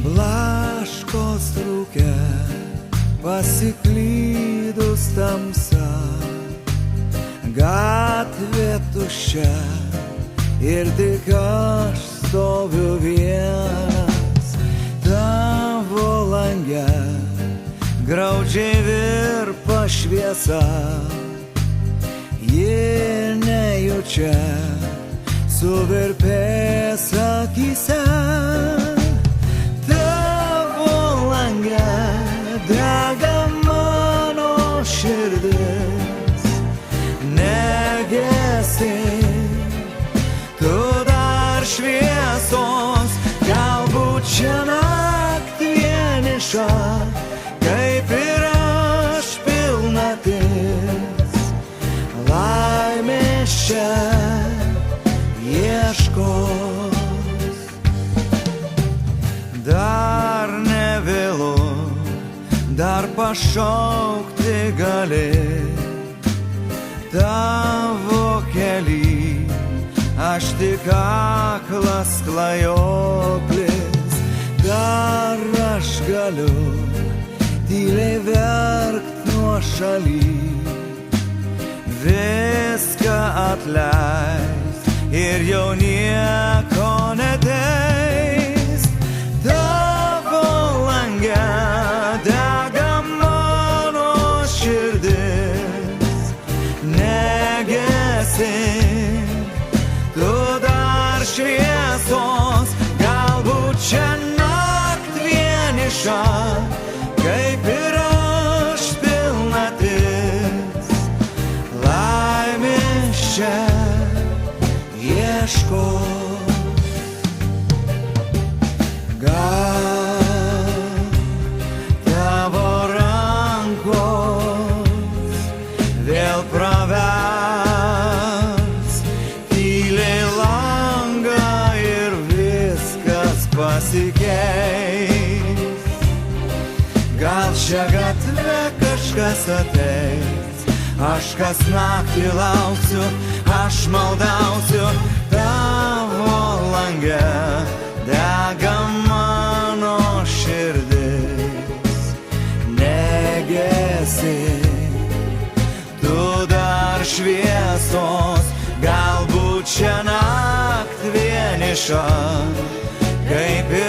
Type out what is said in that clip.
Blaškos rūke pasiklydus tamsa, gatvė tuščia ir tik aš stoviu vienas. Tavo lange graudžiai virpa šviesa, ji nejučia suvirpės akyse. Tavo lange dega mano širdis, negesink tu dar šviesos, galbūt čia naktį vieniša, kaip ir aš pilnatis, laimės čia ieškos. Dar nevėlu, dar pašaukti gali, tavo kely aš tik aklas klajoklis. Dar aš galiu tyliai verkt nuošaly, viską atleist ir jau nieko neteist. Tavo lange dega mano širdis, negesink tu dar šviesos, galbūt čia naktį vieniša, kaip ir aš pilnatis, laimės čia ieškos. Gal tavo rankos vėl pravers tyliai langą ir viskas pasikeis. Gal šią gatvę kažkas ateis, aš kas naktį lauksiu, aš maldausiu. Tavo lange dega mano širdis, negesink tu dar šviesos, galbūt čia naktį vieniša, kaip ir